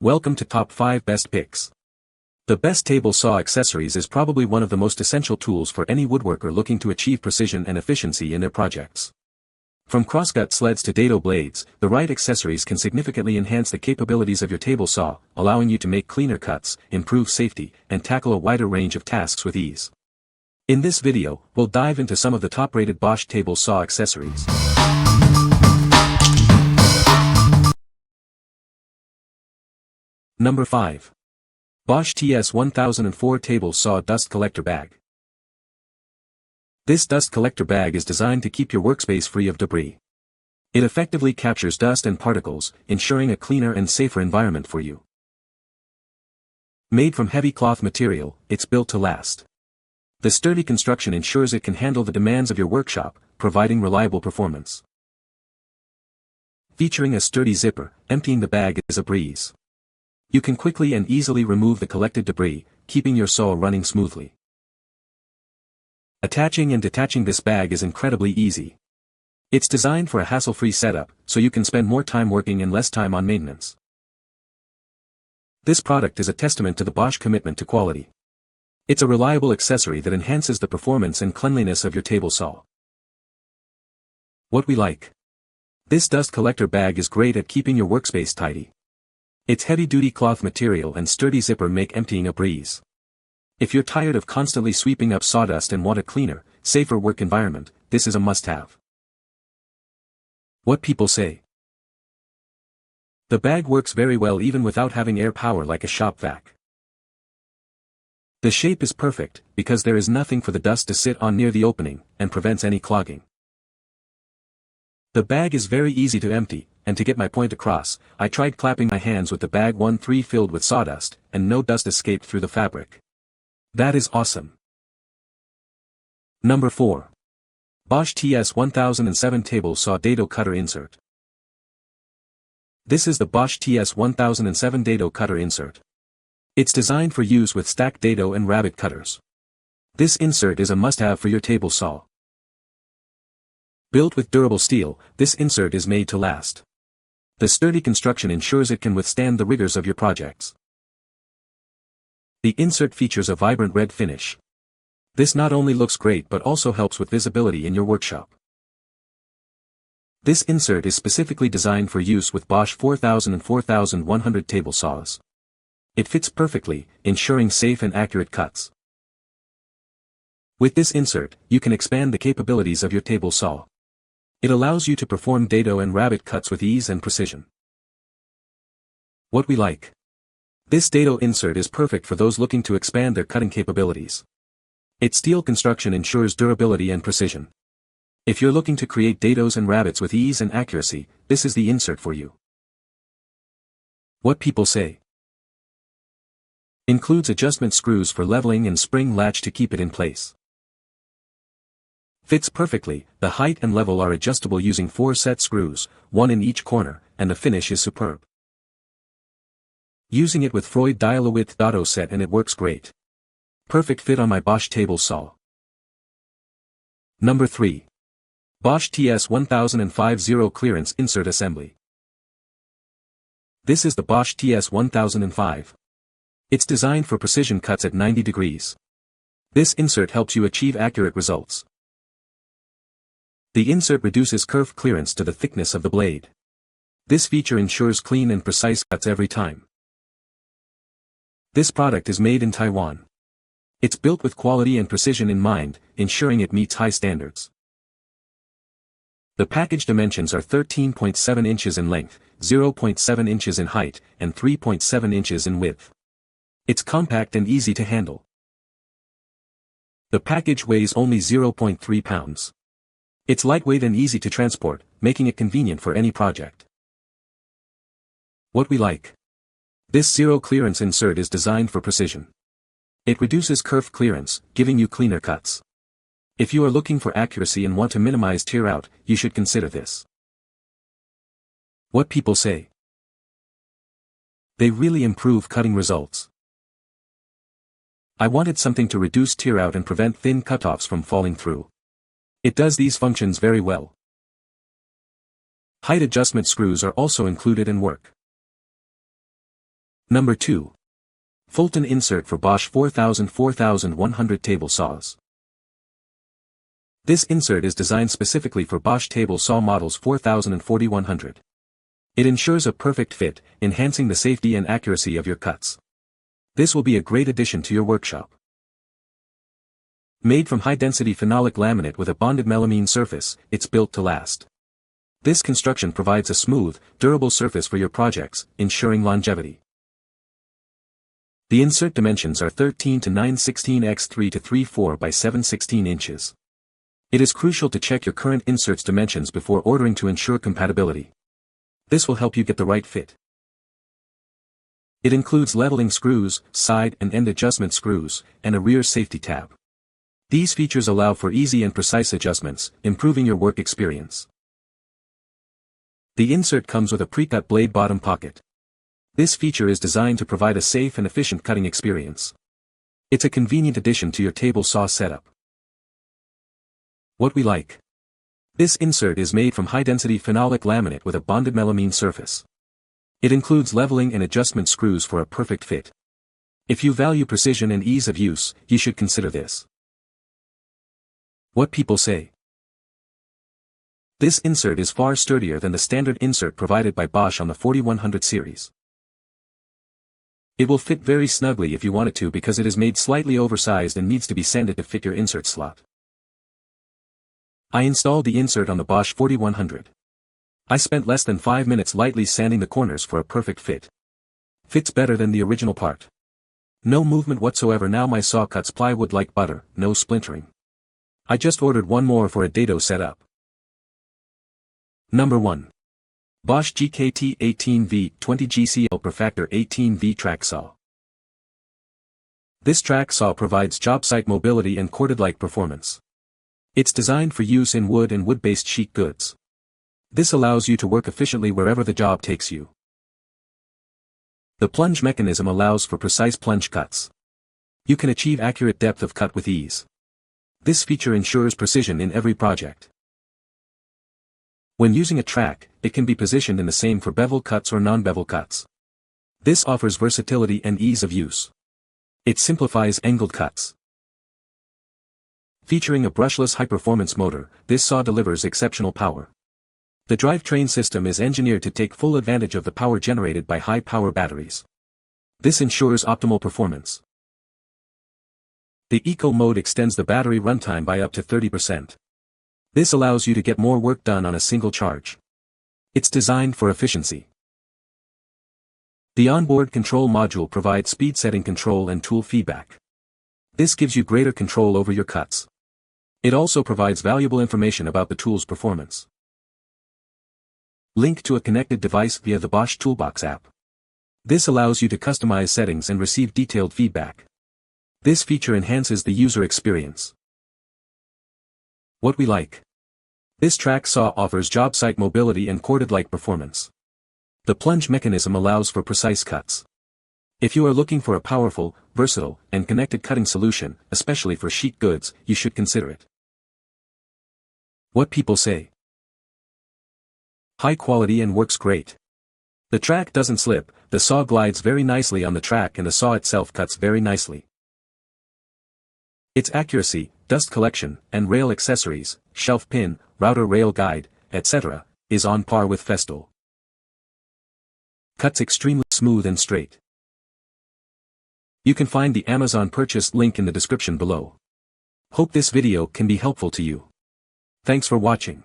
Welcome to Top 5 Best Picks. The best table saw accessories is probably one of the most essential tools for any woodworker looking to achieve precision and efficiency in their projects. From crosscut sleds to dado blades, the right accessories can significantly enhance the capabilities of your table saw, allowing you to make cleaner cuts, improve safety, and tackle a wider range of tasks with ease. In this video, we'll dive into some of the top-rated Bosch table saw accessories. Number 5. Bosch TS1004 Table Saw Dust Collector Bag. This dust collector bag is designed to keep your workspace free of debris. It effectively captures dust and particles, ensuring a cleaner and safer environment for you. Made from heavy cloth material, it's built to last. The sturdy construction ensures it can handle the demands of your workshop, providing reliable performance. Featuring a sturdy zipper, emptying the bag is a breeze. You can quickly and easily remove the collected debris, keeping your saw running smoothly. Attaching and detaching this bag is incredibly easy. It's designed for a hassle-free setup, so you can spend more time working and less time on maintenance. This product is a testament to the Bosch commitment to quality. It's a reliable accessory that enhances the performance and cleanliness of your table saw. What we like. This dust collector bag is great at keeping your workspace tidy. Its heavy-duty cloth material and sturdy zipper make emptying a breeze. If you're tired of constantly sweeping up sawdust and want a cleaner, safer work environment, this is a must-have. What people say. The bag works very well even without having air power like a shop vac. The shape is perfect, because there is nothing for the dust to sit on near the opening, and prevents any clogging. The bag is very easy to empty, and to get my point across, I tried clapping my hands with the bag 1/3 filled with sawdust, and no dust escaped through the fabric. That is awesome. Number 4. Bosch TS1007 Table Saw Dado Cutter Insert. This is the Bosch TS1007 Dado Cutter Insert. It's designed for use with stacked dado and rabbet cutters. This insert is a must-have for your table saw. Built with durable steel, this insert is made to last. The sturdy construction ensures it can withstand the rigors of your projects. The insert features a vibrant red finish. This not only looks great but also helps with visibility in your workshop. This insert is specifically designed for use with Bosch 4000 and 4100 table saws. It fits perfectly, ensuring safe and accurate cuts. With this insert, you can expand the capabilities of your table saw. It allows you to perform dado and rabbet cuts with ease and precision. What we like. This dado insert is perfect for those looking to expand their cutting capabilities. Its steel construction ensures durability and precision. If you're looking to create dados and rabbets with ease and accuracy, this is the insert for you. What people say. Includes adjustment screws for leveling and spring latch to keep it in place. Fits perfectly, the height and level are adjustable using 4 set screws, 1 in each corner, and the finish is superb. Using it with Freud dial-a-width Dado set and it works great. Perfect fit on my Bosch table saw. Number 3. Bosch TS1005 Zero Clearance Insert Assembly. This is the Bosch TS1005. It's designed for precision cuts at 90 degrees. This insert helps you achieve accurate results. The insert reduces kerf clearance to the thickness of the blade. This feature ensures clean and precise cuts every time. This product is made in Taiwan. It's built with quality and precision in mind, ensuring it meets high standards. The package dimensions are 13.7 inches in length, 0.7 inches in height, and 3.7 inches in width. It's compact and easy to handle. The package weighs only 0.3 pounds. It's lightweight and easy to transport, making it convenient for any project. What we like. This zero clearance insert is designed for precision. It reduces kerf clearance, giving you cleaner cuts. If you are looking for accuracy and want to minimize tear out, you should consider this. What people say. They really improve cutting results. I wanted something to reduce tear out and prevent thin cutoffs from falling through. It does these functions very well. Height adjustment screws are also included and work. Number 2. Fulton insert for Bosch 4100 table saws. This insert is designed specifically for Bosch table saw models 4000 and 4100. It ensures a perfect fit, enhancing the safety and accuracy of your cuts. This will be a great addition to your workshop. Made from high-density phenolic laminate with a bonded melamine surface, it's built to last. This construction provides a smooth, durable surface for your projects, ensuring longevity. The insert dimensions are 13 to 9/16 x 3 to 3/4 by 7/16 inches. It is crucial to check your current insert's dimensions before ordering to ensure compatibility. This will help you get the right fit. It includes leveling screws, side and end adjustment screws, and a rear safety tab. These features allow for easy and precise adjustments, improving your work experience. The insert comes with a pre-cut blade bottom pocket. This feature is designed to provide a safe and efficient cutting experience. It's a convenient addition to your table saw setup. What we like. This insert is made from high-density phenolic laminate with a bonded melamine surface. It includes leveling and adjustment screws for a perfect fit. If you value precision and ease of use, you should consider this. What people say. This insert is far sturdier than the standard insert provided by Bosch on the 4100 series. It will fit very snugly if you want it to because it is made slightly oversized and needs to be sanded to fit your insert slot. I installed the insert on the Bosch 4100. I spent less than 5 minutes lightly sanding the corners for a perfect fit. Fits better than the original part. No movement whatsoever. Now my saw cuts plywood like butter, no splintering. I just ordered one more for a Dado setup. Number 1. Bosch GKT 18V 20 GCL PROFACTOR 18V track saw. This track saw provides job site mobility and corded-like performance. It's designed for use in wood and wood-based sheet goods. This allows you to work efficiently wherever the job takes you. The plunge mechanism allows for precise plunge cuts. You can achieve accurate depth of cut with ease. This feature ensures precision in every project. When using a track, it can be positioned in the same for bevel cuts or non-bevel cuts. This offers versatility and ease of use. It simplifies angled cuts. Featuring a brushless high-performance motor, this saw delivers exceptional power. The drivetrain system is engineered to take full advantage of the power generated by high-power batteries. This ensures optimal performance. The Eco mode extends the battery runtime by up to 30%. This allows you to get more work done on a single charge. It's designed for efficiency. The onboard control module provides speed setting control and tool feedback. This gives you greater control over your cuts. It also provides valuable information about the tool's performance. Link to a connected device via the Bosch Toolbox app. This allows you to customize settings and receive detailed feedback. This feature enhances the user experience. What we like. This track saw offers job site mobility and corded-like performance. The plunge mechanism allows for precise cuts. If you are looking for a powerful, versatile, and connected cutting solution, especially for sheet goods, you should consider it. What people say. High quality and works great. The track doesn't slip, the saw glides very nicely on the track and the saw itself cuts very nicely. Its accuracy, dust collection, and rail accessories, shelf pin, router rail guide, etc., is on par with Festool. Cuts extremely smooth and straight. You can find the Amazon purchase link in the description below. Hope this video can be helpful to you. Thanks for watching.